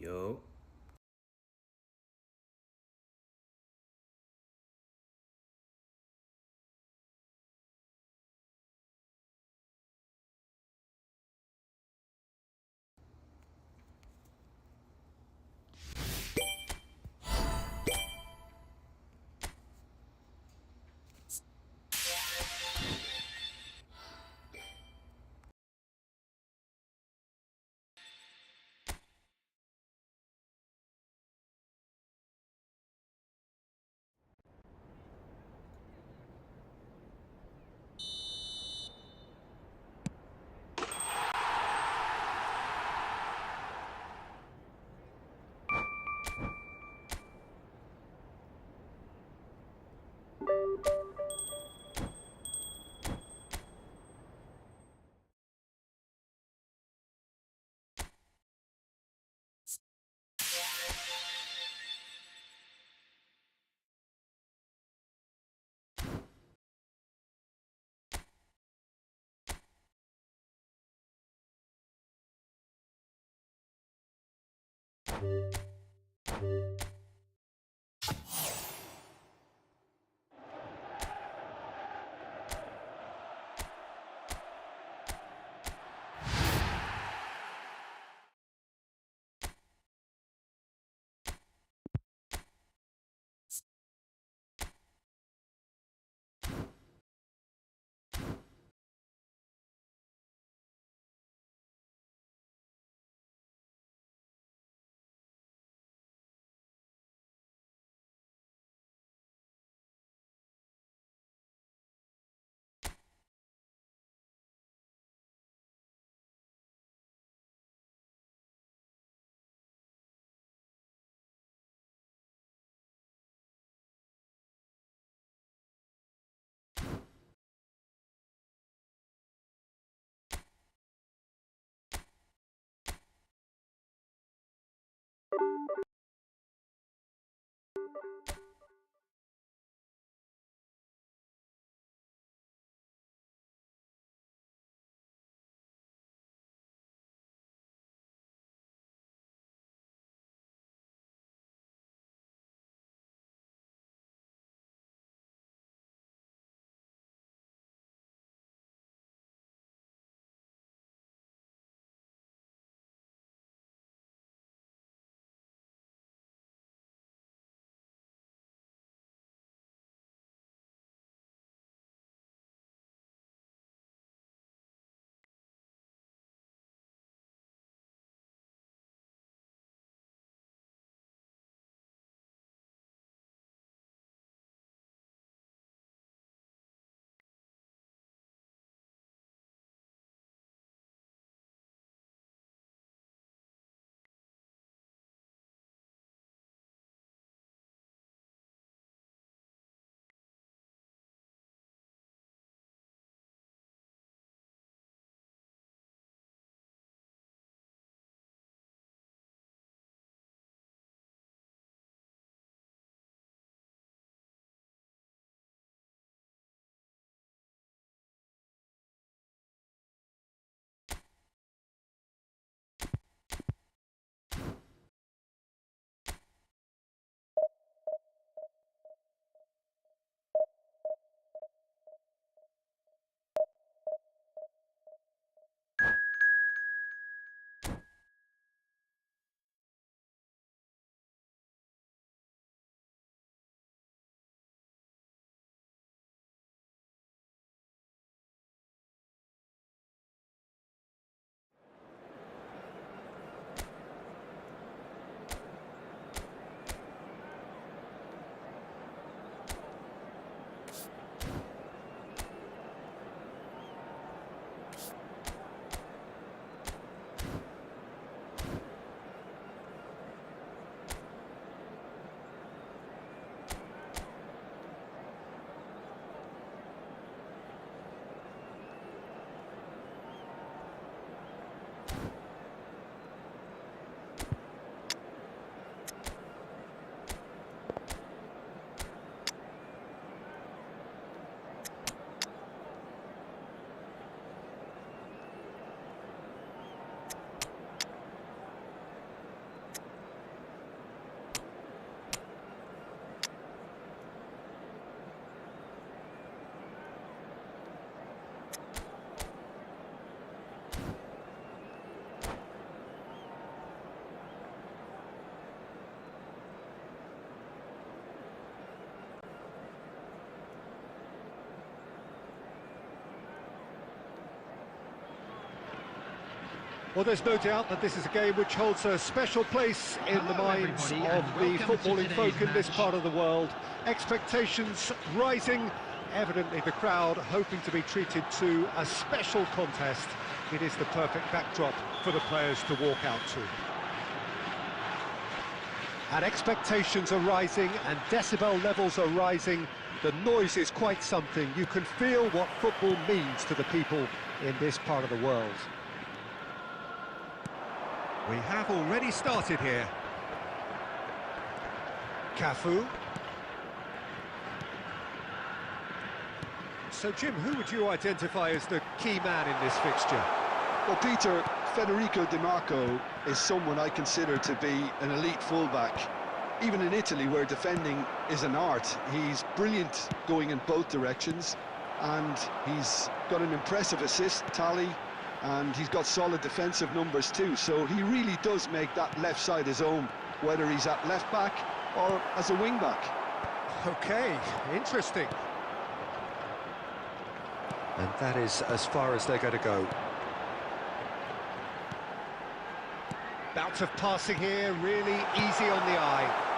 Yo. Well, there's no doubt that this is a game which holds a special place in the minds of the footballing folk in this part of the world. Expectations rising, evidently the crowd hoping to be treated to a special contest. It is the perfect backdrop for the players to walk out to. And expectations are rising and decibel levels are rising. The noise is quite something. You can feel what football means to the people in this part of the world. We have already started here. Cafu. So, Jim, who would you identify as the key man in this fixture? Well, Peter, Federico Di Marco is someone I consider to be an elite fullback. Even in Italy, where defending is an art, he's brilliant going in both directions, and he's got an impressive assist tally, and he's got solid defensive numbers too, so he really does make that left side his own, whether he's at left back or as a wing back. Okay, interesting. And that is as far as they're going to go. Bout of passing here, really easy on the eye.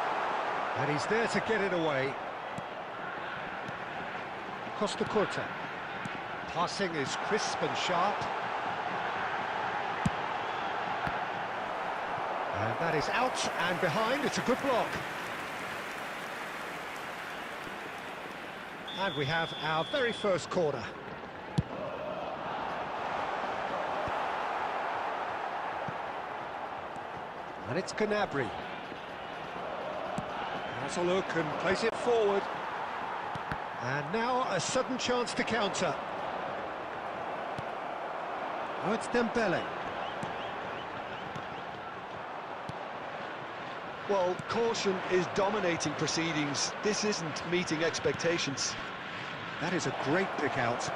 And he's there to get it away. Costa Curta. Passing is crisp and sharp. And that is out and behind. It's a good block. And we have our very first corner. And it's Gnabry. Has a look and plays it forward. And now a sudden chance to counter. Oh, it's Dembele. Well, caution is dominating proceedings. This isn't meeting expectations. That is a great pick out.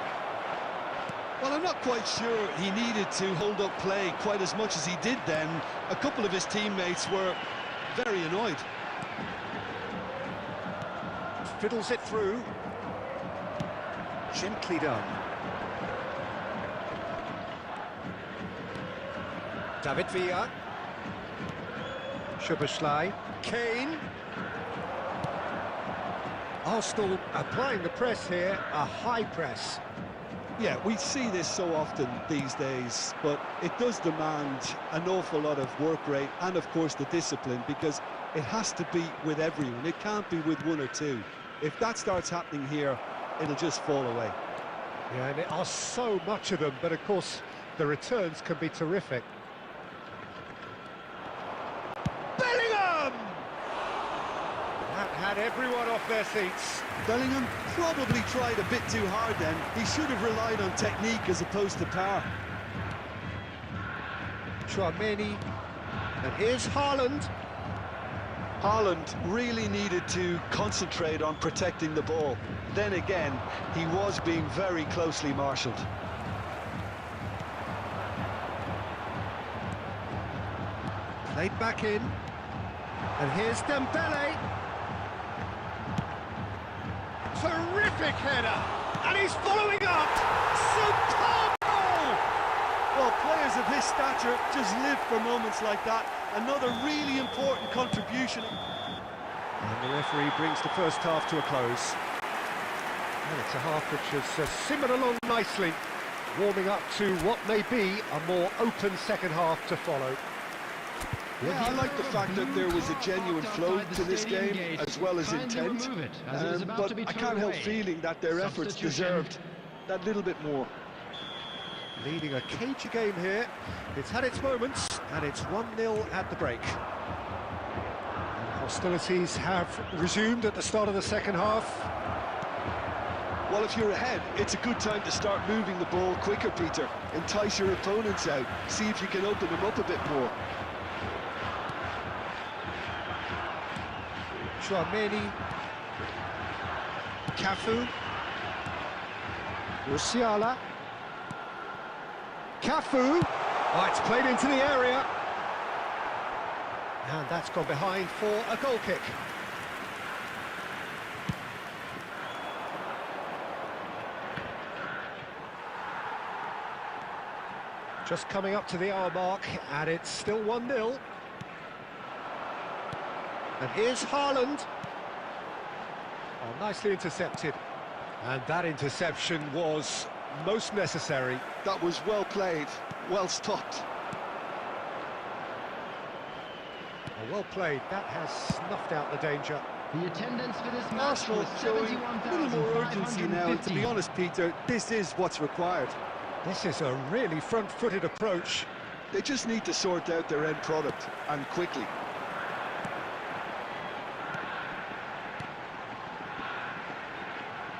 Well, I'm not quite sure he needed to hold up play quite as much as he did then. A couple of his teammates were very annoyed. Fiddles it through. Gently done. David Villa. Szoboszlai. Kane. Arsenal applying the press here, a high press. Yeah, we see this so often these days, but it does demand an awful lot of work rate and, of course, the discipline, because it has to be with everyone. It can't be with one or two. If that starts happening here, it'll just fall away. Yeah, and there are so much of them, but of course, the returns can be terrific. Bellingham! That had everyone off their seats. Bellingham probably tried a bit too hard then. He should have relied on technique as opposed to power. Tchouaméni, and here's Haaland. Haaland really needed to concentrate on protecting the ball. Then again, he was being very closely marshalled. Played back in. And here's Dembele. Terrific header. And he's following up. Superb goal! Well, players of his stature just live for moments like that. Another really important contribution. And the referee brings the first half to a close. And it's a half which has simmered along nicely, warming up to what may be a more open second half to follow. Yeah, I like the fact that there was a genuine flow to this game, as well as intent. But I can't help feeling that their efforts deserved that little bit more. Leading a cagey game here. It's had its moments, and it's 1-0 at the break. And hostilities have resumed at the start of the second half. Well, if you're ahead, it's a good time to start moving the ball quicker, Peter. Entice your opponents out. See if you can open them up a bit more. Tchouaméni. Cafu. Musiala. Cafu. Oh, it's played into the area. And that's gone behind for a goal kick. Just coming up to the hour mark, and it's still 1-0. And here's Haaland. Oh, nicely intercepted. And that interception was most necessary. That was well played, well stopped. Oh, well played. That has snuffed out the danger. The attendance for this match Arsenal was showing a little more urgency now. And to be honest, Peter, this is what's required. This is a really front-footed approach. They just need to sort out their end product, and quickly.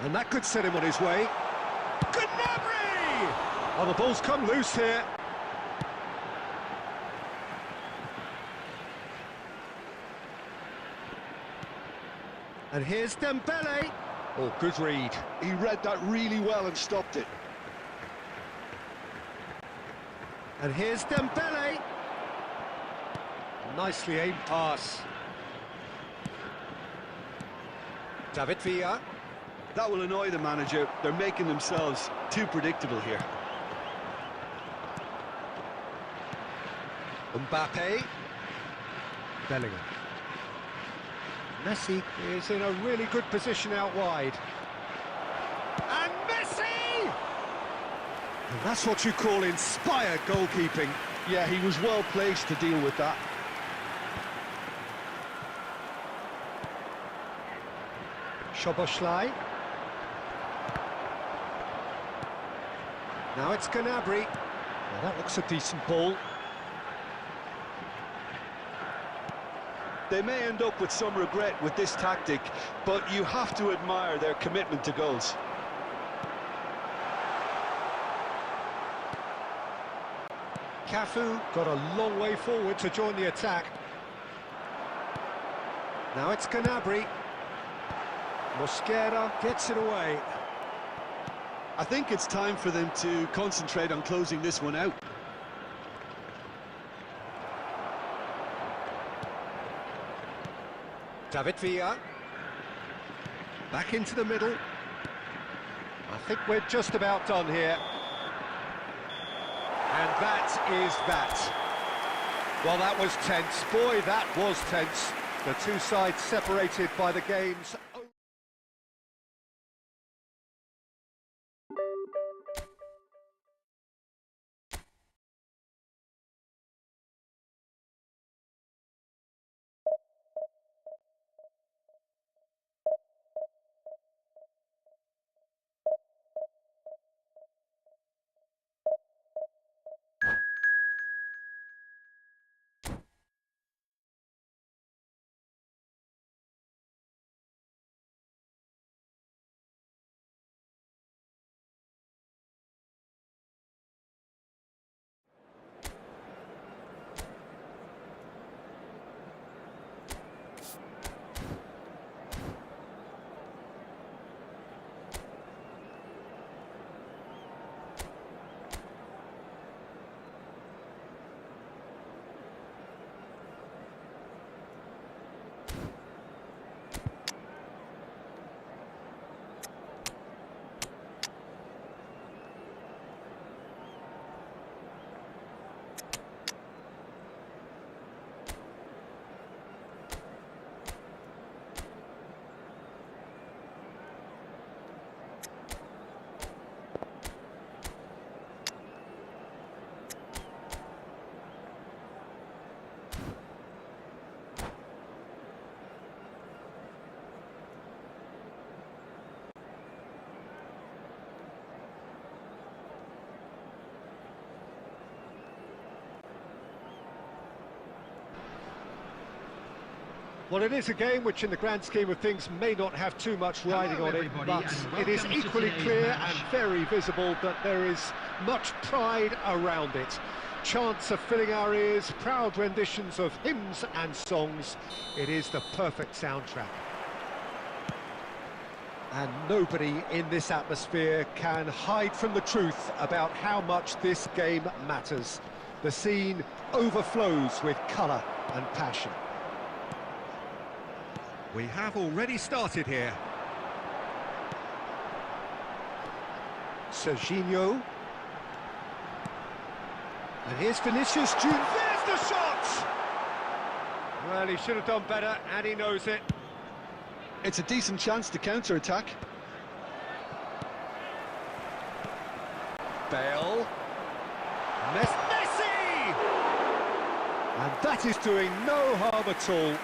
And that could set him on his way. Gnabry! Oh, the ball's come loose here. And here's Dembele. Oh, good read. He read that really well and stopped it. And here's Dembele. Nicely aimed pass. David Villa. That will annoy the manager. They're making themselves too predictable here. Mbappe. Bellingham. Messi is in a really good position out wide. And Messi! And that's what you call inspired goalkeeping. Yeah, he was well placed to deal with that. Szoboszlai. Now it's Gnabry. Well, that looks a decent ball. They may end up with some regret with this tactic, but you have to admire their commitment to goals. Cafu got a long way forward to join the attack. Now it's Gnabry. Mosquera gets it away. I think it's time for them to concentrate on closing this one out. David Villa. Back into the middle. I think we're just about done here. And that is that. Well, that was tense. Boy, that was tense. The two sides separated by the game's own. Well, it is a game which, in the grand scheme of things, may not have too much riding on it, but it is equally clear and very visible that there is much pride around it. Chants are filling our ears, proud renditions of hymns and songs. It is the perfect soundtrack. And nobody in this atmosphere can hide from the truth about how much this game matters. The scene overflows with colour and passion. We have already started here. Serginho. And here's Vinicius Junior. There's the shot! Well, he should have done better, and he knows it. It's a decent chance to counter-attack. Bale. Messi! And that is doing no harm at all.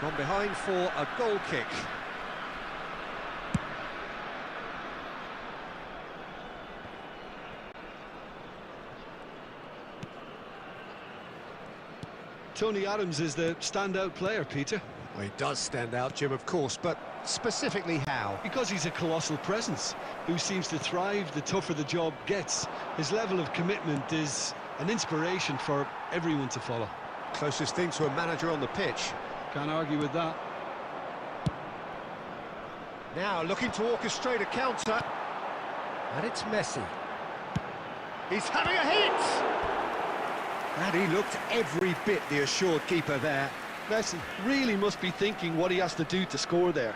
Gone behind for a goal kick. Tony Adams is the standout player, Peter. Well, he does stand out, Jim, of course, but specifically how? Because he's a colossal presence who seems to thrive the tougher the job gets. His level of commitment is an inspiration for everyone to follow. Closest thing to a manager on the pitch. Can't argue with that. Now looking to orchestrate a counter. And it's Messi. He's having a hit! And he looked every bit the assured keeper there. Messi really must be thinking what he has to do to score there.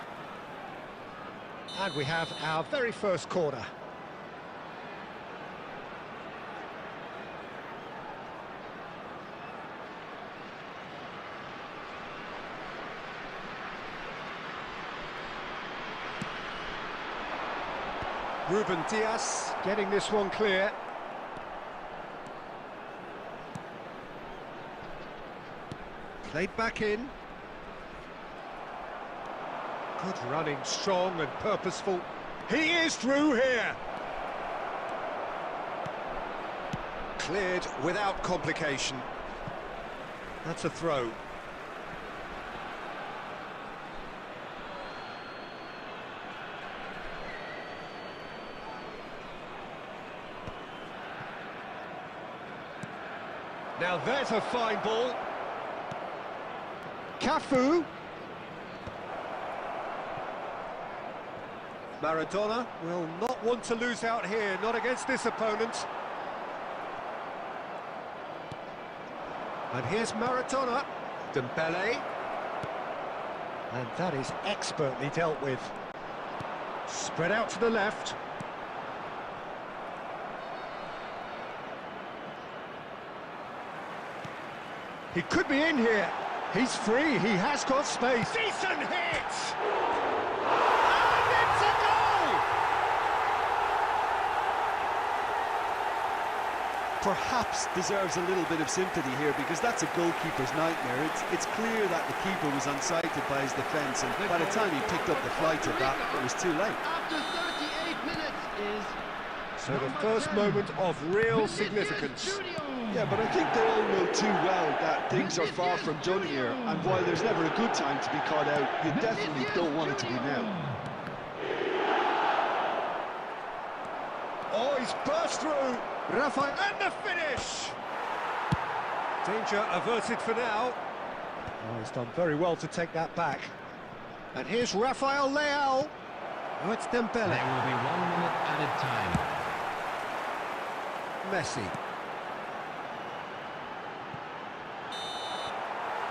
And we have our very first corner. Ruben Dias getting this one clear. Played back in. Good running, strong and purposeful. He is through here. Cleared without complication. That's a throw. Now there's a fine ball. Cafu. Maradona will not want to lose out here, not against this opponent. And here's Maradona. Dembele. And that is expertly dealt with. Spread out to the left. He could be in here. He's free, he has got space. Decent hit! And it's a goal! Perhaps deserves a little bit of sympathy here, because that's a goalkeeper's nightmare. It's clear that the keeper was unsighted by his defence, and by the time he picked up the flight of that, it was too late. After 38 minutes is... So the first moment of real significance. Yeah, but I think they all know too well that things are far from done here, and while there's never a good time to be caught out, you definitely don't want it to be now. Oh, he's burst through. Rafael, and the finish! Danger averted for now. Oh, he's done very well to take that back. And here's Rafael Leao. Oh, it's Dembele. There will be 1 minute added time. Messi.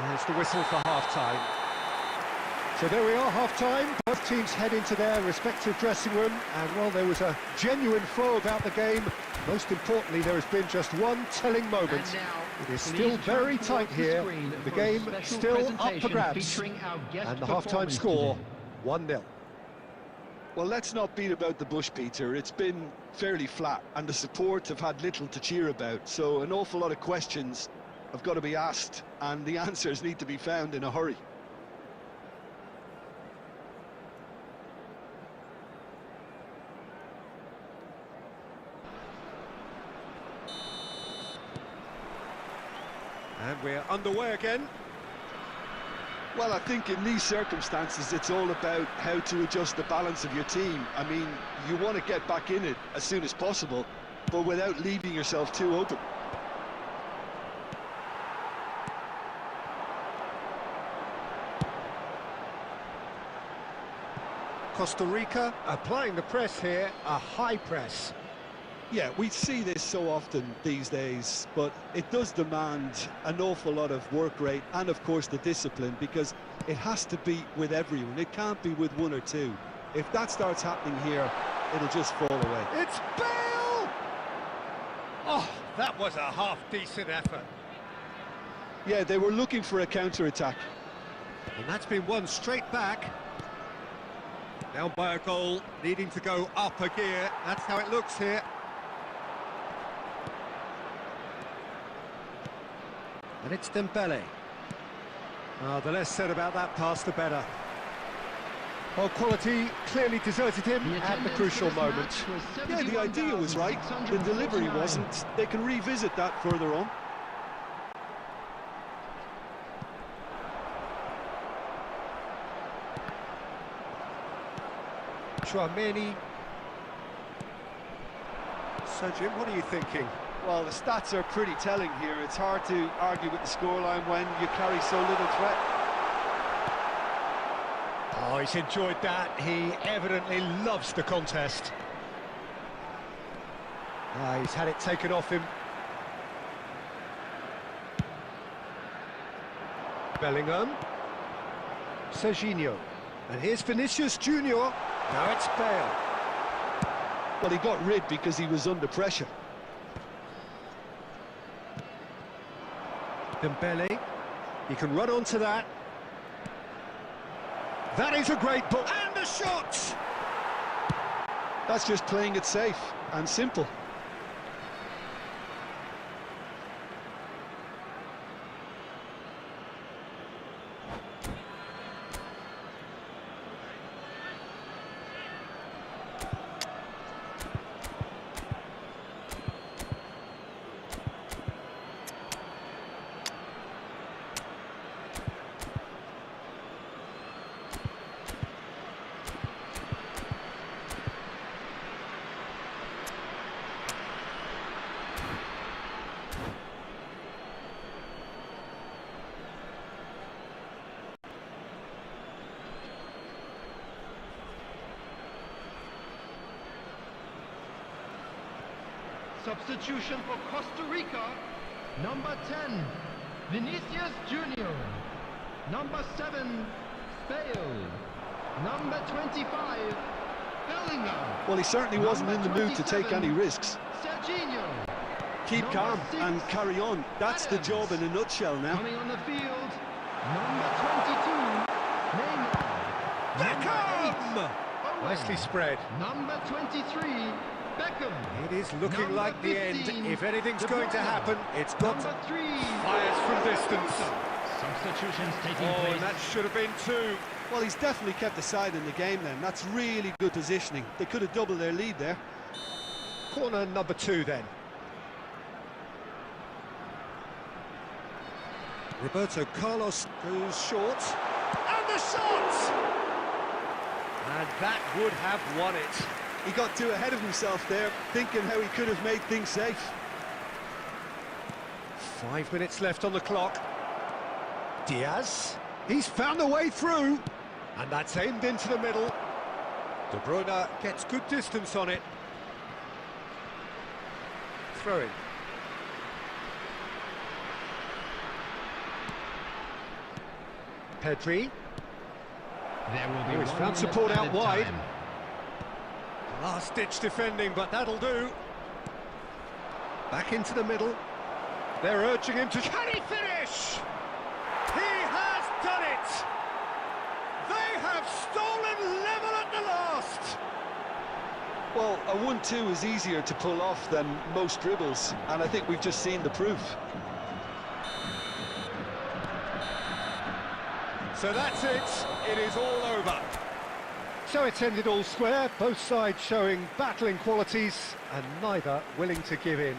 There's the whistle for half-time. So there we are, half-time. Both teams head into their respective dressing room, and well, there was a genuine flow about the game. Most importantly, there has been just one telling moment. It is still very tight here. The game still up for grabs. And the half-time score, 1-0. Well, let's not beat about the bush, Peter. It's been fairly flat, and the support have had little to cheer about. So an awful lot of questions have got to be asked, and the answers need to be found in a hurry. And we're underway again. Well, I think in these circumstances, it's all about how to adjust the balance of your team. I mean, you want to get back in it as soon as possible, but without leaving yourself too open. Costa Rica applying the press here, a high press. Yeah, we see this so often these days, but it does demand an awful lot of work rate and, of course, the discipline, because it has to be with everyone. It can't be with one or two. If that starts happening here, it'll just fall away. It's Bale! Oh, that was a half-decent effort. Yeah, they were looking for a counter-attack. And that's been won straight back. Down by a goal, needing to go up a gear. That's how it looks here. And it's Dembele. The less said about that pass, the better. Well, quality clearly deserted him at the crucial moment. Yeah, the idea was right, the delivery wasn't. They can revisit that further on. Chouameni. So, Jim, what are you thinking? Well, the stats are pretty telling here. It's hard to argue with the scoreline when you carry so little threat. Oh, he's enjoyed that. He evidently loves the contest. He's had it taken off him. Bellingham. Serginho. And here's Vinicius Junior. Now it's Bale. Well, he got rid because he was under pressure. Dembele, he can run onto that. That is a great ball, and a shot! That's just playing it safe and simple. Substitution for Costa Rica. Number 10, Vinicius Junior. Number 7, Bale. Number 25, Bellingham. Well, he certainly wasn't in the mood to take any risks. Serginho. Keep Number calm 6, and carry on. That's the Adams. job in a nutshell now. Coming on the field, number 22, Neymar. Beckham! Number 8, Nicely spread. Number 23, Beckham. It is looking Number like the 15, end. If anything's De going to Bruyne. happen, it's got Number to... 3, Fires from distance. substitutions taking Oh, place. and that should have been two. Well, he's definitely kept the side in the game then. That's really good positioning. They could have doubled their lead there. Corner number 2 then. Roberto Carlos goes short. And the shot! And that would have won it. He got too ahead of himself there, thinking how he could have made things safe. 5 minutes left on the clock. Diaz, he's found a way through, and that's aimed into the middle. De Bruyne gets good distance on it. Throwing. Pedri. There will be Oh, he's 1 found minute support out added wide. time. Last-ditch defending, but that'll do. Back into the middle. They're urging him to... Can he finish? He has done it! They have stolen level at the last! Well, a 1-2 is easier to pull off than most dribbles, and I think we've just seen the proof. So that's it. It is all over. So it's ended all square, both sides showing battling qualities and neither willing to give in.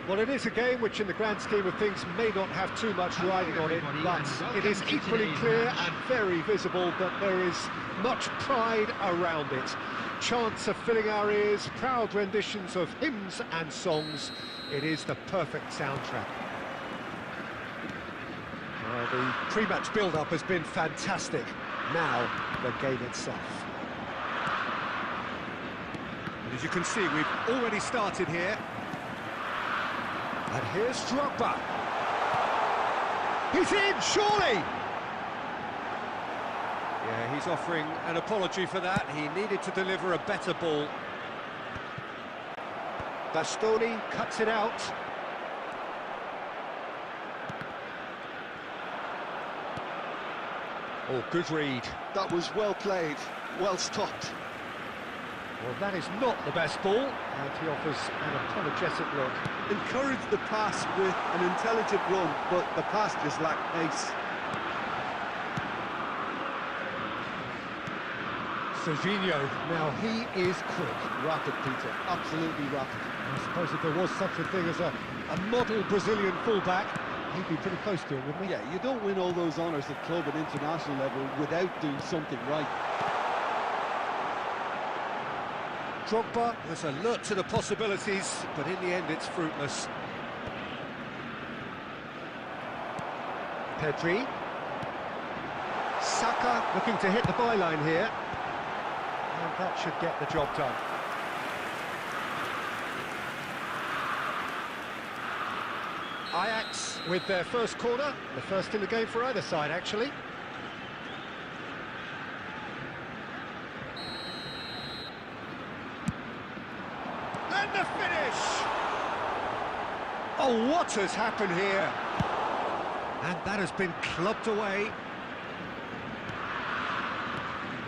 Well, it is a game which in the grand scheme of things may not have too much riding on it, but it is equally clear and very visible that there is much pride around it. Chants are filling our ears, proud renditions of hymns and songs. It is the perfect soundtrack. The pre-match build-up has been fantastic. Now, the game itself. And as you can see, we've already started here. And here's Drogba. He's in, surely! Yeah, he's offering an apology for that. He needed to deliver a better ball. Bastoni cuts it out. Oh, good read. That was well played, well stopped. Well, that is not the best ball, and he offers an apologetic look. Encouraged the pass with an intelligent run, but the pass just lacked pace. Serginho, now he is quick. Rapid, Peter, absolutely rapid. I suppose if there was such a thing as a model Brazilian fullback, he'd be pretty close to him, wouldn't he? Yeah, you don't win all those honours at club and international level without doing something right. Drogba was alert to the possibilities, but in the end it's fruitless. Pedri. Saka looking to hit the byline here. And that should get the job done. Ajax with their first corner, the first in the game for either side, actually. And the finish! Oh, what has happened here? And that has been clubbed away.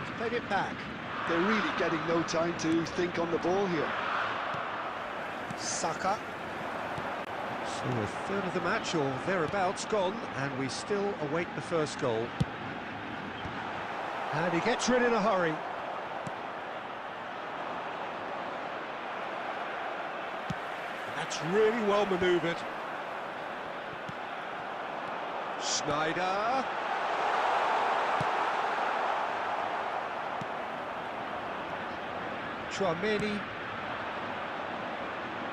He's played it back. They're really getting no time to think on the ball here. Saka. So a third of the match or thereabouts gone, and we still await the first goal. And he gets rid in a hurry. That's really well manoeuvred. Schneider. Tchouaméni.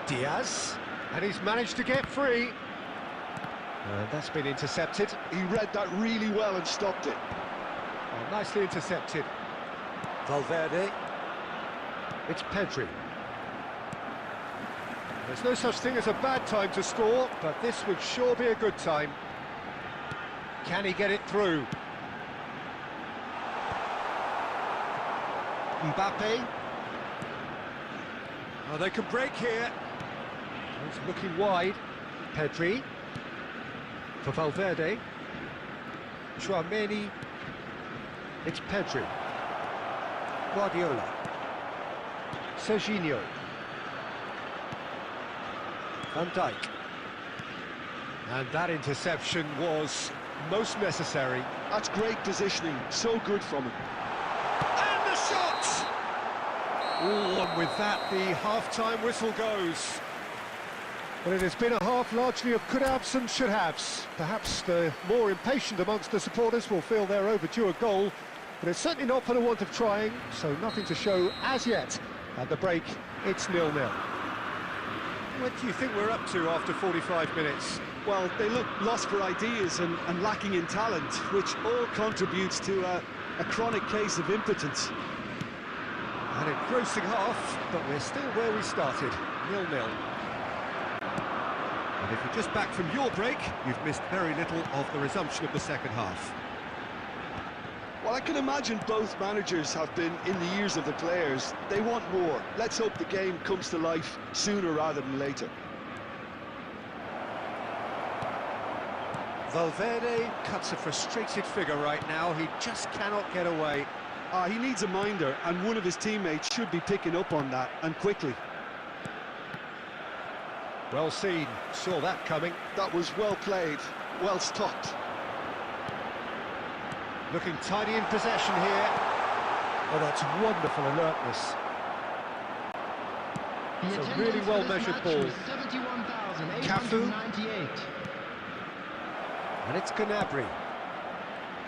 Diaz. And he's managed to get free. And that's been intercepted. He read that really well and stopped it. Oh, nicely intercepted. Valverde. It's Pedri. There's no such thing as a bad time to score, but this would sure be a good time. Can he get it through? Mbappe. Oh, they can break here. He's looking wide. Pedri. For Valverde. Tchouaméni. It's Pedri. Guardiola. Serginho. Van Dijk. And that interception was most necessary. That's great positioning, so good from him. And the shot! Oh, and with that, the half-time whistle goes. Well, it has been a half largely of could-haves and should-haves. Perhaps the more impatient amongst the supporters will feel they're overdue a goal, but it's certainly not for the want of trying, so nothing to show as yet. At the break, it's 0-0. What do you think we're up to after 45 minutes? Well, they look lost for ideas and lacking in talent, which all contributes to a chronic case of impotence. An engrossing half, but we're still where we started, 0-0. And if you're just back from your break, you've missed very little of the resumption of the second half. Well, I can imagine both managers have been in the ears of the players. They want more. Let's hope the game comes to life sooner rather than later. Valverde cuts a frustrated figure right now. He just cannot get away. He needs a minder, and one of his teammates should be picking up on that, and quickly. Well seen, saw that coming. That was well played, well stopped. Looking tidy in possession here. Oh, that's wonderful alertness. It's a really well-measured ball. Cafu. And it's Gnabry.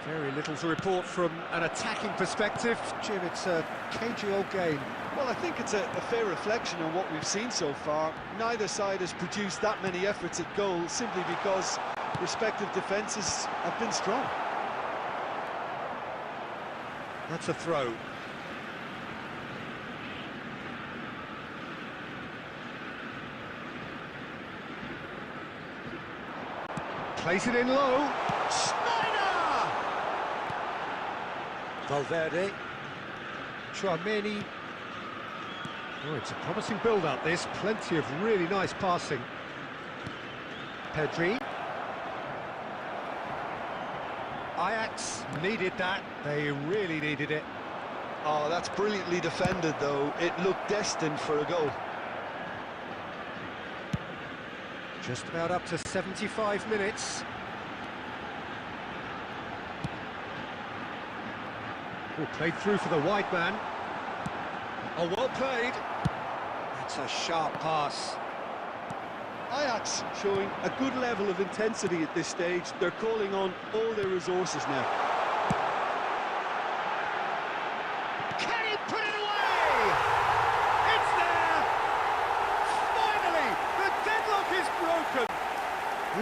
Very little to report from an attacking perspective. Jim, it's a cagey old game. Well, I think it's a fair reflection on what we've seen so far. Neither side has produced that many efforts at goal simply because respective defences have been strong. That's a throw. Plays it in low. Schneider! Valverde. Chouameni. Oh, it's a promising build-up, this. Plenty of really nice passing. Pedri. Ajax needed that. They really needed it. Oh, that's brilliantly defended, though. It looked destined for a goal. Just about up to 75 minutes. Oh, played through for the wide man. Oh, well played. That's a sharp pass. Ajax showing a good level of intensity at this stage. They're calling on all their resources now. Can he put it away? It's there! Finally, the deadlock is broken.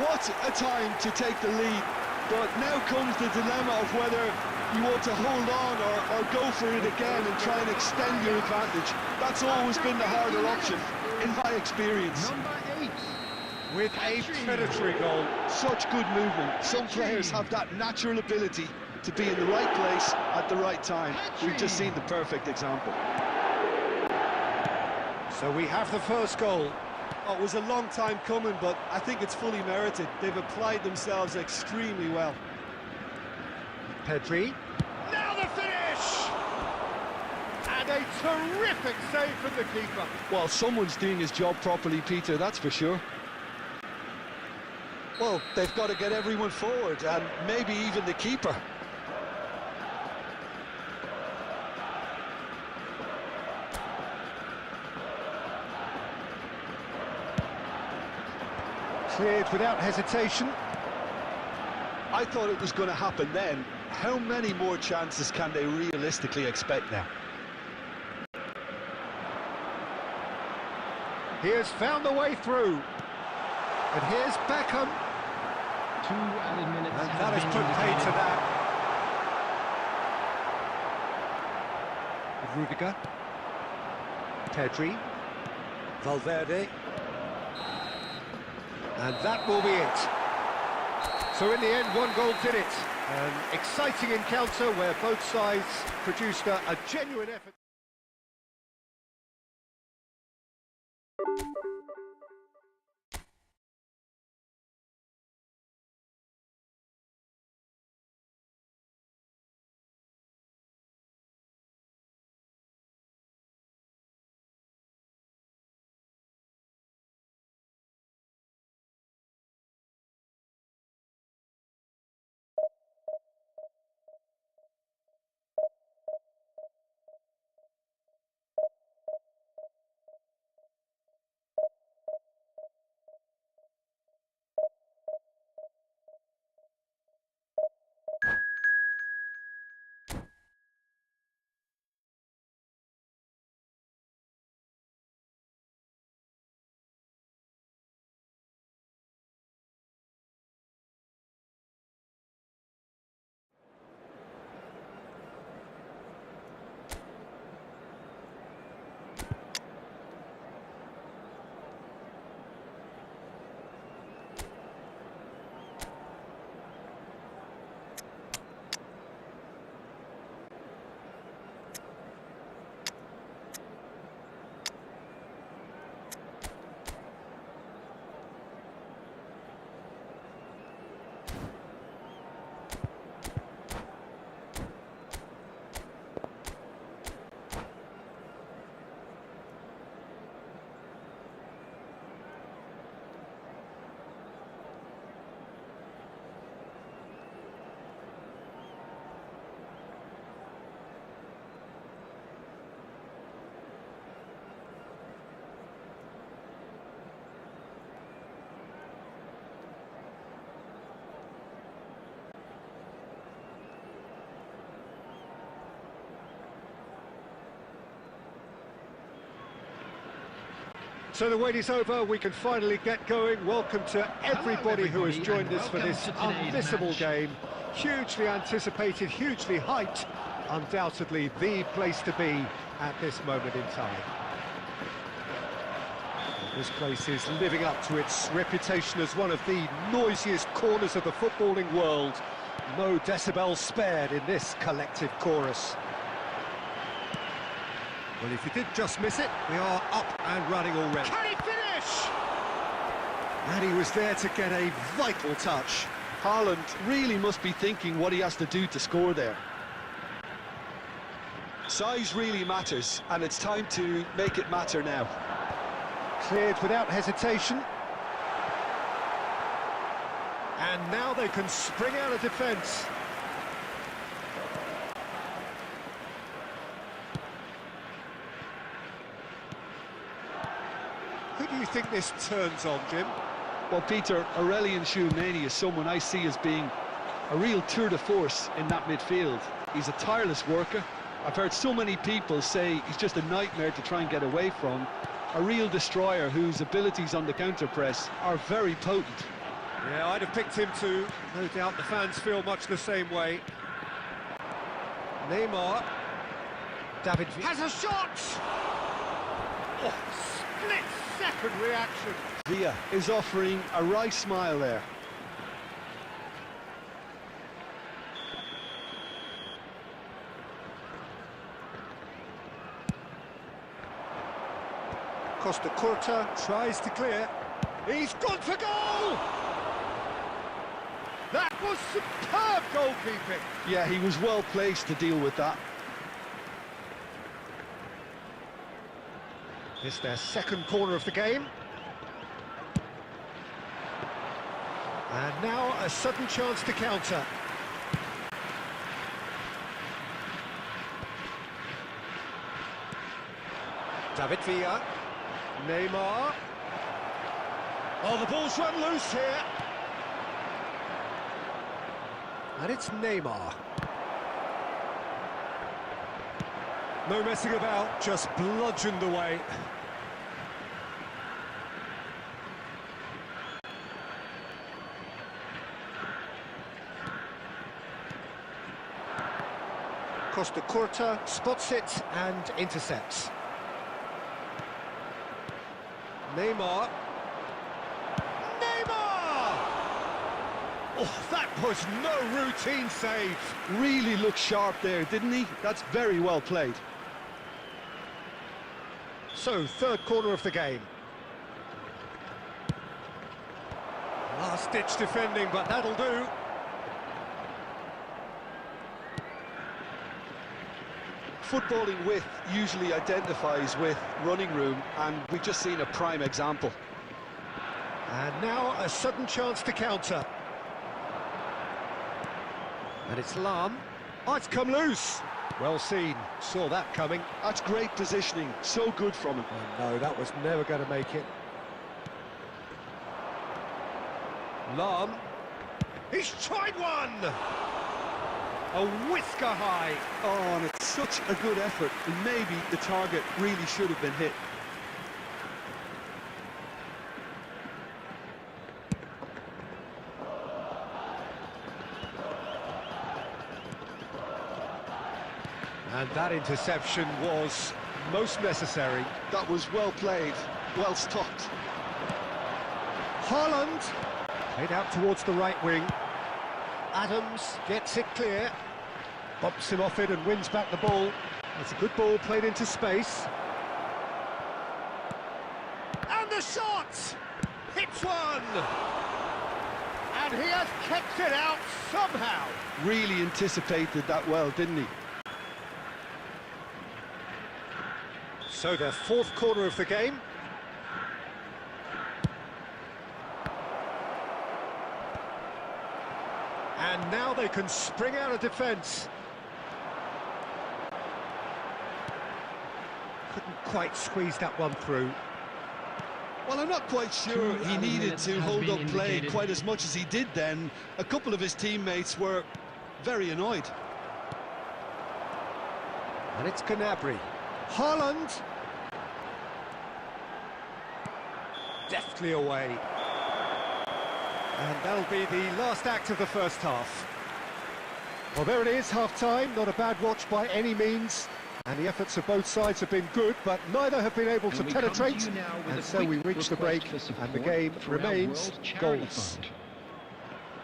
What a time to take the lead. But now comes the dilemma of whether you want to hold on or go for it again and try and extend your advantage. That's always been the harder option, in my experience. Number 8. With a predatory goal. Such good movement. Some players have that natural ability to be in the right place at the right time. We've just seen the perfect example. So we have the first goal. Oh, it was a long time coming, but I think it's fully merited. They've applied themselves extremely well. Pedri. Now the finish! And a terrific save from the keeper. Well, someone's doing his job properly, Peter, that's for sure. Well, they've got to get everyone forward, and maybe even the keeper. Cleared without hesitation. I thought it was going to happen then. How many more chances can they realistically expect now? He has found the way through. And here's Beckham. 2 added minutes. And that has put paid to that. Rudiger. Pedri. Valverde. And that will be it. So in the end, one goal did it. An exciting encounter where both sides produced a genuine effort. So the wait is over, we can finally get going. Welcome to everybody who has joined us for this unmissable game. Hugely anticipated, hugely hyped. Undoubtedly the place to be at this moment in time. This place is living up to its reputation as one of the noisiest corners of the footballing world. No decibels spared in this collective chorus. Well, if you did just miss it, we are up and running already. Can he finish? And he was there to get a vital touch. Haaland really must be thinking what he has to do to score there. Size really matters, and it's time to make it matter now. Cleared without hesitation. And now they can spring out of defence. Who do you think this turns on, Jim? Well, Peter, Aurelien Tchouameni is someone I see as being a real tour de force in that midfield. He's a tireless worker. I've heard so many people say he's just a nightmare to try and get away from. A real destroyer whose abilities on the counter-press are very potent. Yeah, I'd have picked him too. No doubt the fans feel much the same way. Neymar. David has a shot! Oh, split-second reaction. Villa is offering a wry smile there. Costa Curta tries to clear. He's gone for goal! That was superb goalkeeping. Yeah, he was well placed to deal with that. It's their second corner of the game. And now a sudden chance to counter. David Villa. Neymar. Oh, the ball's run loose here. And it's Neymar. No messing about, just bludgeoned away. Costa Curta spots it and intercepts. Neymar. Neymar! Oh, that was no routine save. Really looked sharp there, didn't he? That's very well played. So, third corner of the game. Last-ditch defending, but that'll do. Footballing width usually identifies with running room, and we've just seen a prime example. And now a sudden chance to counter. And it's Lam. Oh, it's come loose. Well seen. Saw that coming. That's great positioning. So good from him. Oh, no, that was never going to make it. Lam. He's tried one! A whisker high. Oh, and it's such a good effort, and maybe the target really should have been hit. And that interception was most necessary. That was well played, well stopped. Haaland. Played out towards the right wing. Adams gets it clear. Bumps him off it and wins back the ball. It's a good ball played into space. And the shot! Hits one! And he has kept it out somehow. Really anticipated that well, didn't he? So their fourth corner of the game. And now they can spring out of defence. Couldn't quite squeeze that one through. Well, I'm not quite sure he needed to hold up play quite as much as he did then. A couple of his teammates were very annoyed. And it's Gnabry. Haaland. deftly away. And that'll be the last act of the first half. Well, there it is, half-time. Not a bad watch by any means. And the efforts of both sides have been good, but neither have been able to penetrate. And so we reach the break, and the game remains goalless.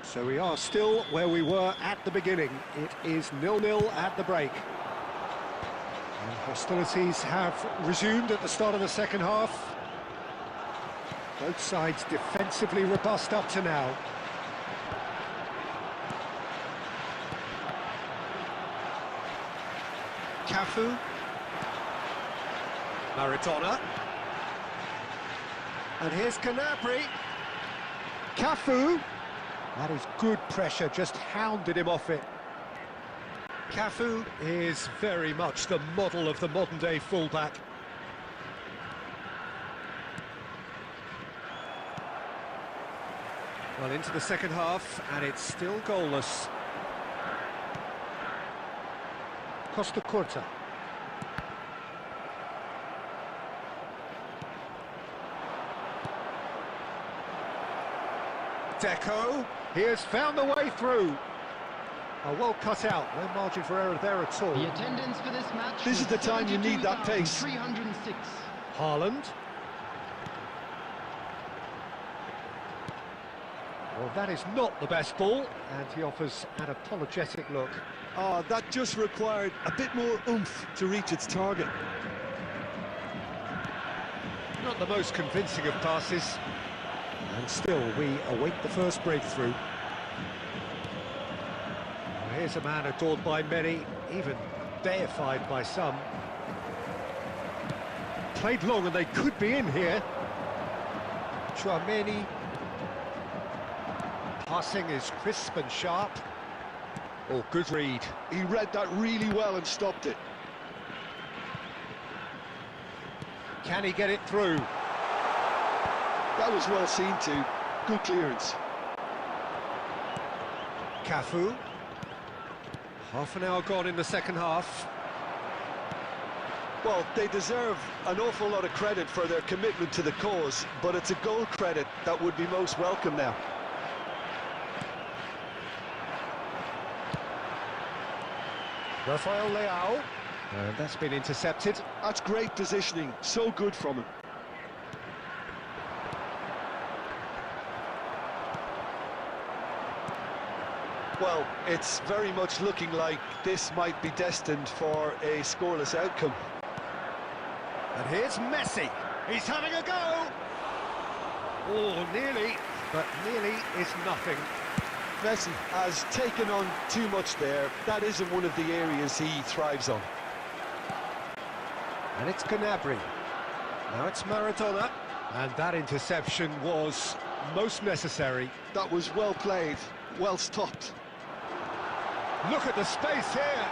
So we are still where we were at the beginning. It is 0-0 at the break. And hostilities have resumed at the start of the second half. Both sides defensively robust up to now. Cafu. Maradona. And here's Gnabry. Cafu. That is good pressure, just hounded him off it. Cafu is very much the model of the modern-day fullback. Well, into the second half, and it's still goalless. Costa Curta. Deco, he has found the way through. Oh, well cut out, no margin for error there at all. The attendance for this match. This is the time you need that pace. 306. Haaland. Well, that is not the best ball, and he offers an apologetic look. Oh, that just required a bit more oomph to reach its target. Not the most convincing of passes. And still, we await the first breakthrough. Well, here's a man adored by many, even deified by some. Played long and they could be in here. Chouameni. Passing is crisp and sharp. Oh, good read. He read that really well and stopped it. Can he get it through? That was well seen too. Good clearance. Cafu. Half an hour gone in the second half. Well, they deserve an awful lot of credit for their commitment to the cause, but it's a goal credit that would be most welcome now. Rafael Leao. And that's been intercepted. That's great positioning. So good from him. Well, it's very much looking like this might be destined for a scoreless outcome. And here's Messi. He's having a go. Oh, nearly, but nearly is nothing. Messi has taken on too much there. That isn't one of the areas he thrives on. And it's Gnabry. Now it's Maradona. And that interception was most necessary. That was well played, well stopped. Look at the space here.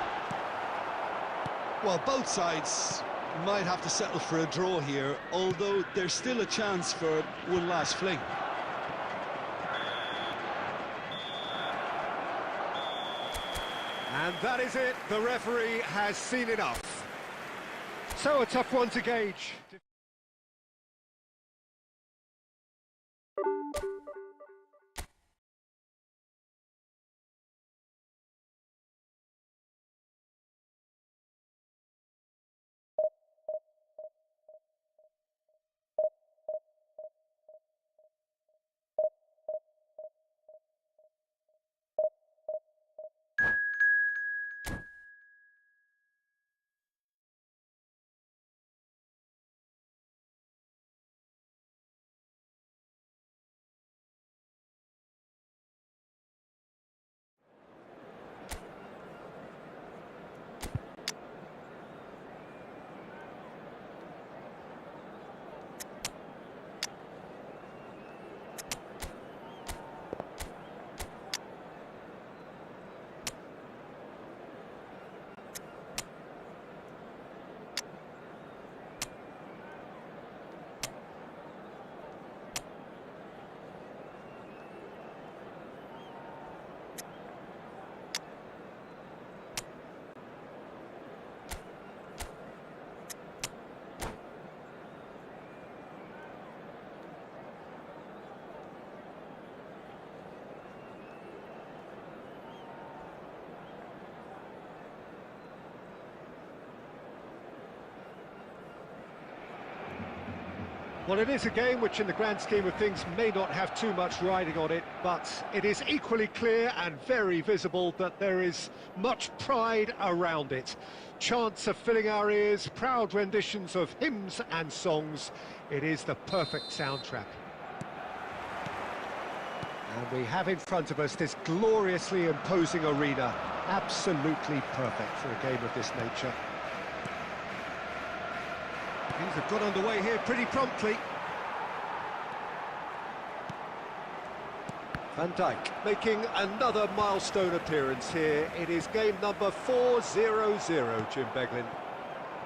Well, both sides might have to settle for a draw here, although there's still a chance for one last fling. And that is it. The referee has seen enough. So a tough one to gauge. Well, it is a game which in the grand scheme of things may not have too much riding on it, but it is equally clear and very visible that there is much pride around it. Chants are filling our ears, proud renditions of hymns and songs. It is the perfect soundtrack. And we have in front of us this gloriously imposing arena. Absolutely perfect for a game of this nature. Things have got underway here pretty promptly. Van Dijk making another milestone appearance here. It is game number 400, Jim Beglin.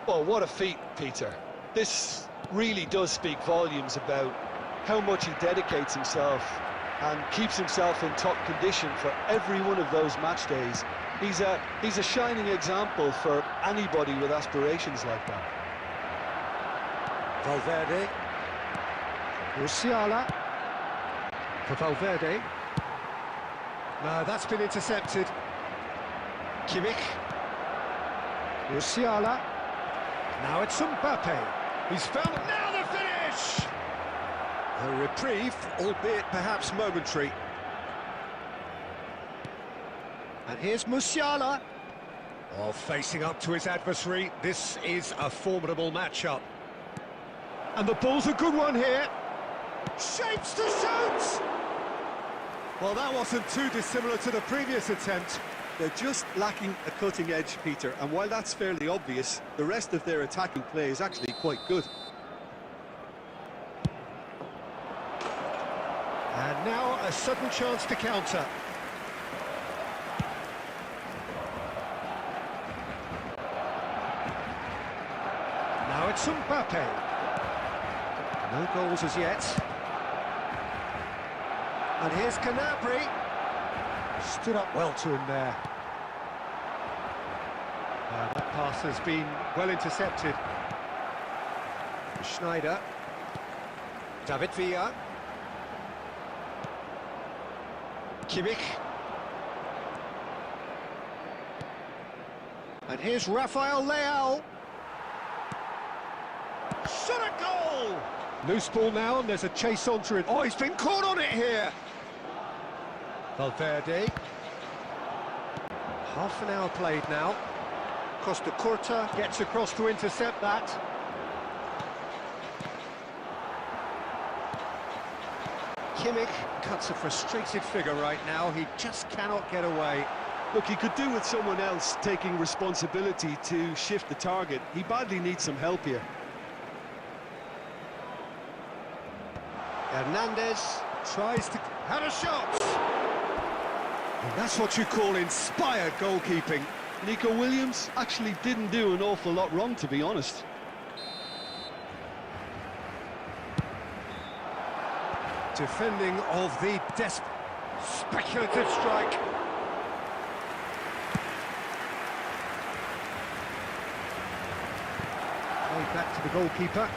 Well, what a feat, Peter. This really does speak volumes about how much he dedicates himself and keeps himself in top condition for every one of those match days. He's a shining example for anybody with aspirations like that. Valverde. Musiala. For Valverde. No, that's been intercepted. Kimmich. Musiala. Now it's Mbappe. He's found... Now the finish! A reprieve, albeit perhaps momentary. And here's Musiala. Oh, facing up to his adversary. This is a formidable matchup. And the ball's a good one here. Shapes to shoot! Well, that wasn't too dissimilar to the previous attempt. They're just lacking a cutting edge, Peter, and while that's fairly obvious, the rest of their attacking play is actually quite good. And now a sudden chance to counter. Now it's Mbappe. No goals as yet. And here's Canabry. Stood up well to him there. That pass has been well intercepted. Schneider. David Villa. Kimmich. And here's Rafael Leao. Shot a goal! Loose ball now, and there's a chase onto it. Oh, he's been caught on it here! Valverde. Half an hour played now. Costa Curta gets across to intercept that. Kimmich cuts a frustrated figure right now. He just cannot get away. Look, he could do with someone else taking responsibility to shift the target. He badly needs some help here. Hernandez tries to... Had a shot! And that's what you call inspired goalkeeping. Nico Williams actually didn't do an awful lot wrong, to be honest. Defending of the speculative strike. Played back to the goalkeeper.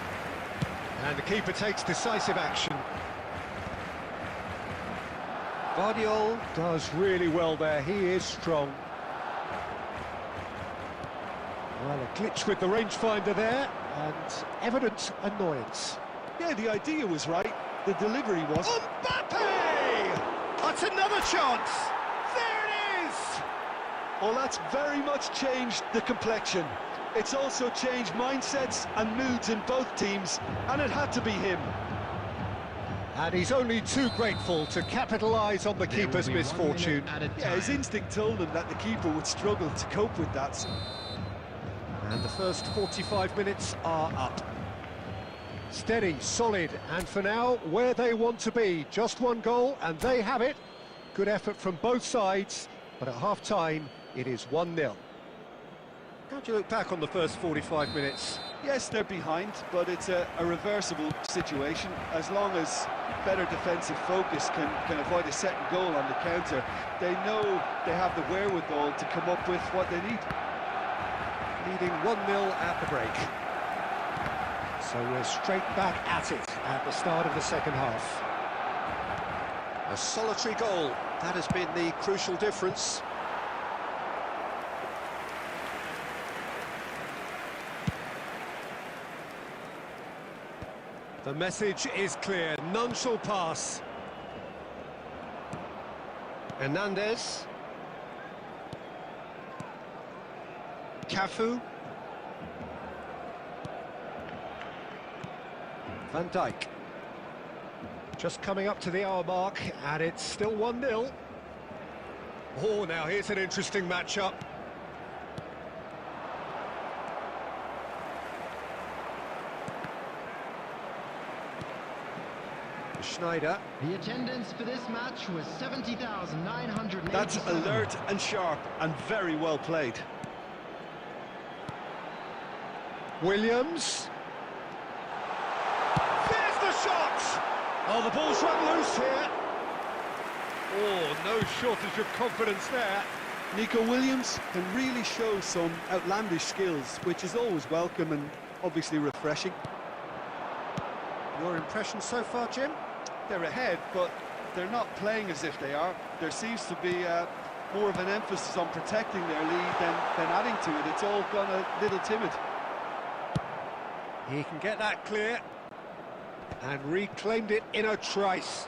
And the keeper takes decisive action. Guardiola does really well there. He is strong. Well, a glitch with the rangefinder there, and evident annoyance. Yeah, the idea was right. The delivery was... Mbappe! That's another chance! There it is! Well, that's very much changed the complexion. It's also changed mindsets and moods in both teams, and it had to be him. And he's only too grateful to capitalise on the keeper's misfortune. Yeah, his instinct told him that the keeper would struggle to cope with that. And the first 45 minutes are up. Steady, solid, and for now, where they want to be. Just one goal, and they have it. Good effort from both sides, but at half-time, it is 1-0. How do you look back on the first 45 minutes? Yes, they're behind, but it's a reversible situation. As long as better defensive focus can avoid a second goal on the counter, they know they have the wherewithal to come up with what they need. Leading 1-0 at the break. So we're straight back at it at the start of the second half. A solitary goal, that has been the crucial difference. The message is clear, none shall pass. Hernandez. Cafu. Van Dijk. Just coming up to the hour mark, and it's still 1-0. Oh, now here's an interesting matchup. Schneider. The attendance for this match was 70,987. That's alert and sharp and very well played. Williams. There's the shot! Oh, the ball's run loose here. Oh, no shortage of confidence there. Nico Williams can really show some outlandish skills, which is always welcome and obviously refreshing. Your impression so far, Jim? They're ahead, but they're not playing as if they are. There seems to be more of an emphasis on protecting their lead than adding to it. It's all gone a little timid. He can get that clear. And reclaimed it in a trice.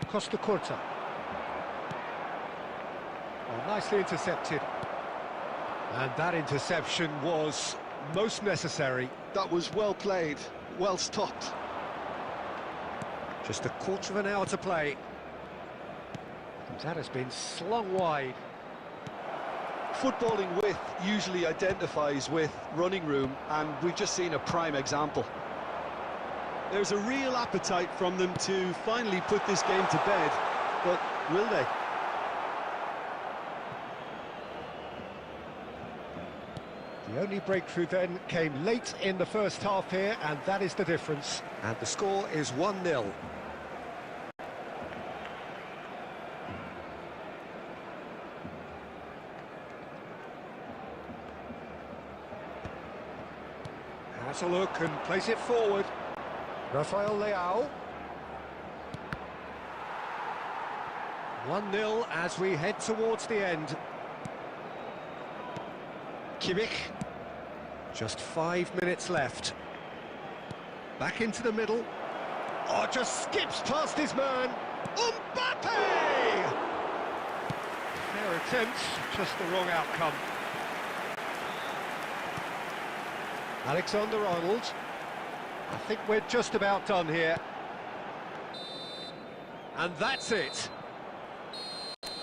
Costa Curta. Oh, nicely intercepted. And that interception was most necessary. That was well played, well stopped. Just a quarter of an hour to play. That has been slung wide. Footballing width usually identifies with running room, and we've just seen a prime example. There's a real appetite from them to finally put this game to bed, but will they? The only breakthrough then came late in the first half here, and that is the difference. And the score is 1-0. Has a look and plays it forward. Rafael Leao. 1-0 as we head towards the end. Kimmich. Just 5 minutes left. Back into the middle. Oh, just skips past his man. Mbappe! Fair attempt, just the wrong outcome. Alexander-Arnold. I think we're just about done here. And that's it.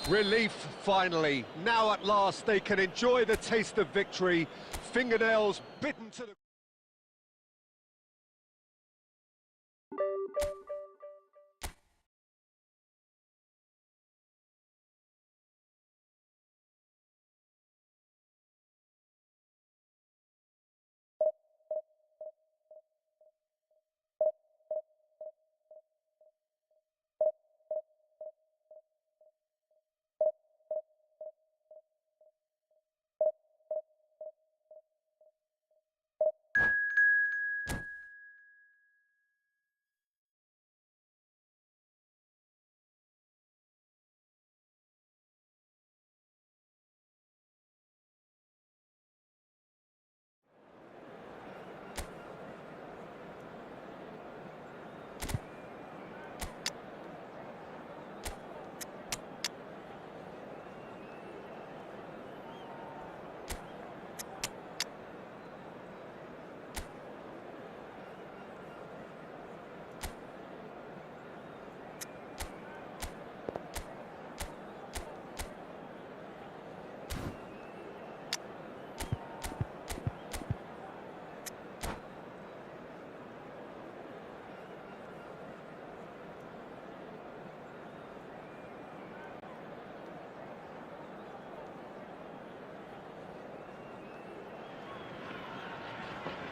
Relief, finally. Now at last they can enjoy the taste of victory. Fingernails bitten to the...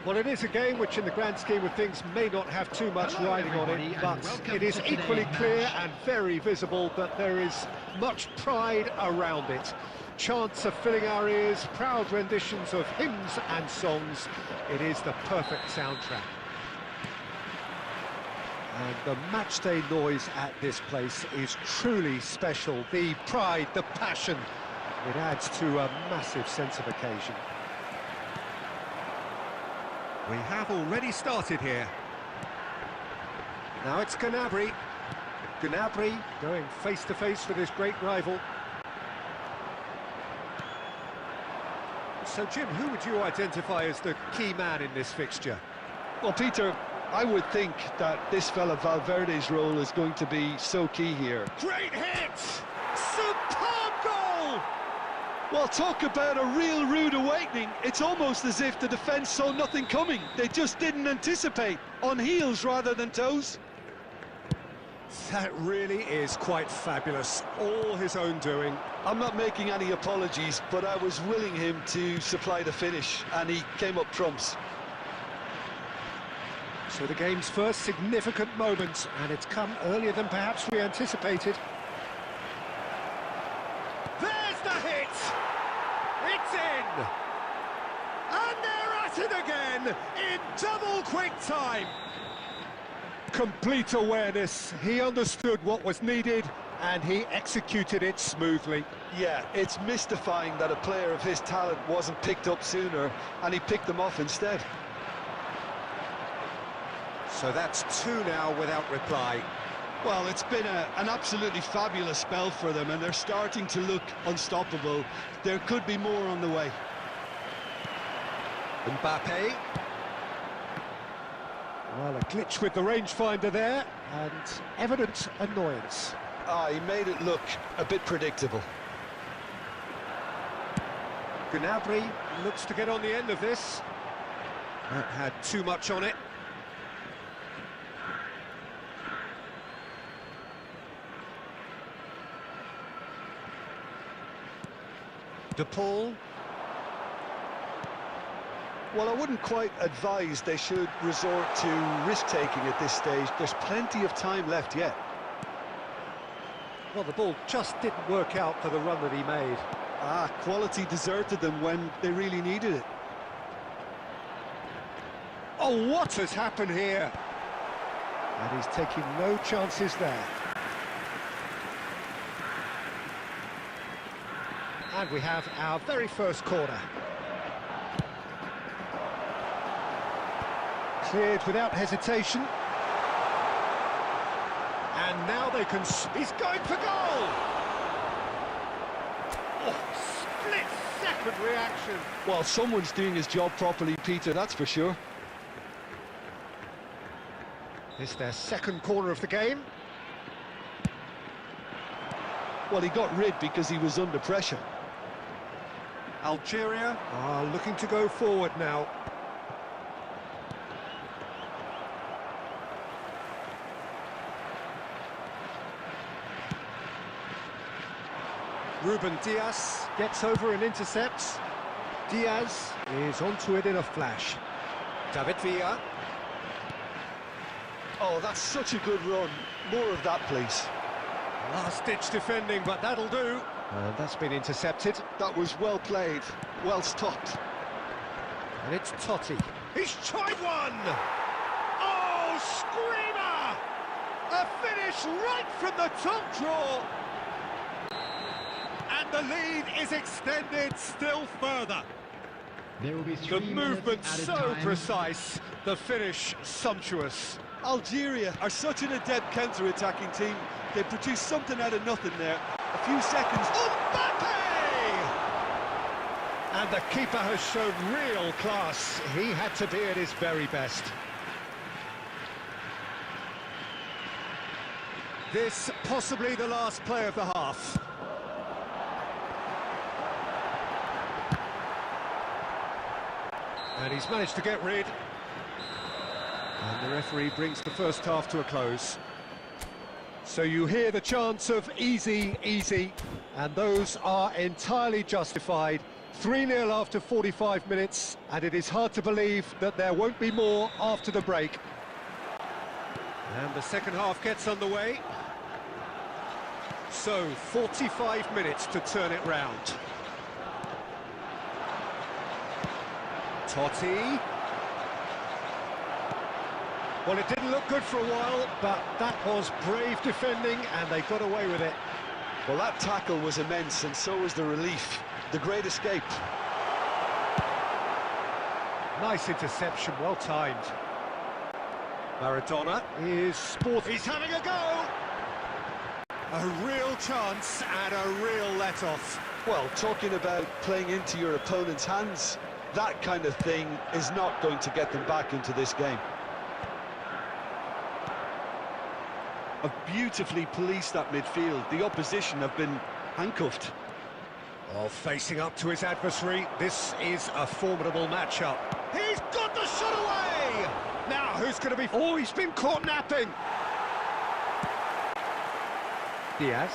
Well, it is a game which, in the grand scheme of things, may not have too much riding on it, but it is equally clear and very visible that there is much pride around it. Chants are filling our ears, proud renditions of hymns and songs. It is the perfect soundtrack. And the matchday noise at this place is truly special. The pride, the passion, it adds to a massive sense of occasion. We have already started here. Now it's Gnabry. Gnabry going face-to-face with his great rival. So, Jim, who would you identify as the key man in this fixture? Well, Peter, I would think that this fella Valverde's role is going to be so key here. Great hit! Superb goal! Well, talk about a real rude awakening. It's almost as if the defence saw nothing coming. They just didn't anticipate. On heels rather than toes. That really is quite fabulous. All his own doing. I'm not making any apologies, but I was willing him to supply the finish, and he came up trumps. So the game's first significant moment, and it's come earlier than perhaps we anticipated. There's the hit! It's in! And they're at it again, in double quick time! Complete awareness, he understood what was needed, and he executed it smoothly. Yeah, it's mystifying that a player of his talent wasn't picked up sooner, and he picked them off instead. So that's two now without reply. Well, it's been an absolutely fabulous spell for them, and they're starting to look unstoppable. There could be more on the way. Mbappe. Well, a glitch with the rangefinder there, and evident annoyance. He made it look a bit predictable. Gnabry looks to get on the end of this. That had too much on it. De Paul. Well, I wouldn't quite advise they should resort to risk-taking at this stage. There's plenty of time left yet. Well, the ball just didn't work out for the run that he made. Quality deserted them when they really needed it. Oh, what has happened here? And he's taking no chances there. And we have our very first corner. Cleared without hesitation. And now they can... He's going for goal! Oh, split-second reaction. Well, someone's doing his job properly, Peter, that's for sure. This is their second corner of the game. Well, he got rid because he was under pressure. Algeria are looking to go forward now. Ruben Diaz gets over and intercepts. Diaz is onto it in a flash. David Villa. Oh, that's such a good run. More of that, please. Last-ditch defending, but that'll do. And that's been intercepted. That was well played, well stopped. And it's Totti. He's tried one! Oh, screamer! A finish right from the top draw! And the lead is extended still further. There will be The 3 movement minutes so added time. precise, the finish sumptuous. Algeria are such an adept counter-attacking team. They produce something out of nothing there. A few seconds. Mbappe! And the keeper has shown real class. He had to be at his very best. This possibly the last play of the half. And he's managed to get rid. And the referee brings the first half to a close. So you hear the chants of easy, easy, and those are entirely justified. 3-0 after 45 minutes, and it is hard to believe that there won't be more after the break. And the second half gets underway. So 45 minutes to turn it round. Totti. Well, it didn't look good for a while, but that was brave defending, and they got away with it. Well, that tackle was immense, and so was the relief. The great escape. Nice interception, well timed. Maradona is sporting. He's having a go! A real chance and a real let-off. Well, talking about playing into your opponent's hands, that kind of thing is not going to get them back into this game. Have beautifully policed that midfield. The opposition have been handcuffed. Well, facing up to his adversary, this is a formidable matchup. He's got the shot away! Now, who's going to be... Oh, he's been caught napping! Diaz.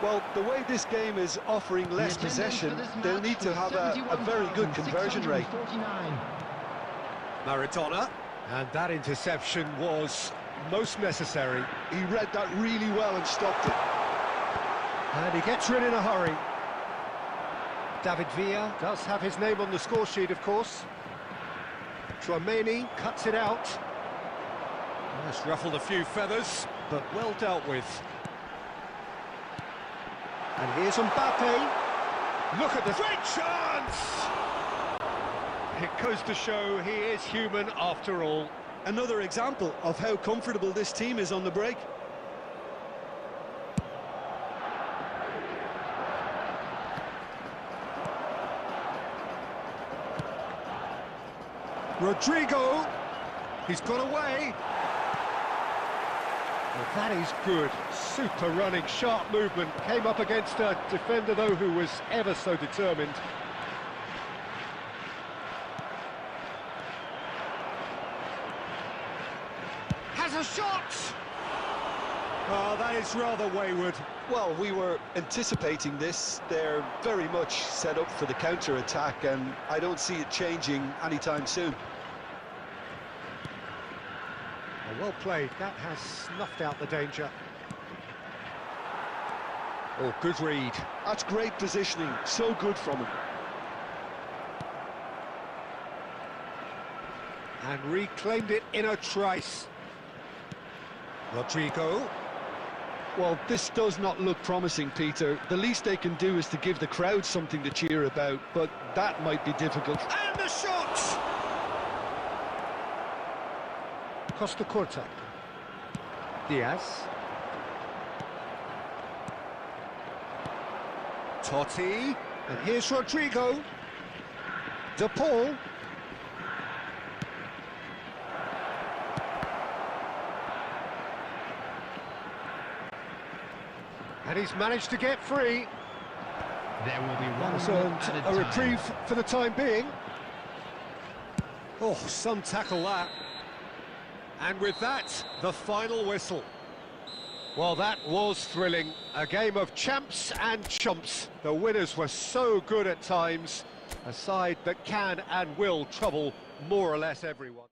Well, the way this game is offering less possession, they'll need to have a very good conversion rate. Maradona. And that interception was most necessary. He read that really well and stopped it. And he gets rid in a hurry. David Villa does have his name on the score sheet, of course. Tchouameni cuts it out. That's ruffled a few feathers, but well dealt with. And here's Mbappe. Look at the great chance! It goes to show he is human after all. Another example of how comfortable this team is on the break. Rodrigo, he's got away. Well, that is good. Super running, sharp movement. Came up against a defender, though, who was ever so determined. Has a shot! Oh, that is rather wayward. Well, we were anticipating this. They're very much set up for the counter-attack, and I don't see it changing anytime soon. Well played. That has snuffed out the danger. Oh, good read. That's great positioning. So good from him. And reclaimed it in a trice. Rodrigo. Well, this does not look promising, Peter. The least they can do is to give the crowd something to cheer about, but that might be difficult. And the shot! Costa Corta. Diaz. Totti. And here's Rodrigo. De Paul. And he's managed to get free. There will be one That's minute a reprieve for the time being. Oh, some tackle that. And with that, the final whistle. Well, that was thrilling. A game of champs and chumps. The winners were so good at times. A side that can and will trouble more or less everyone.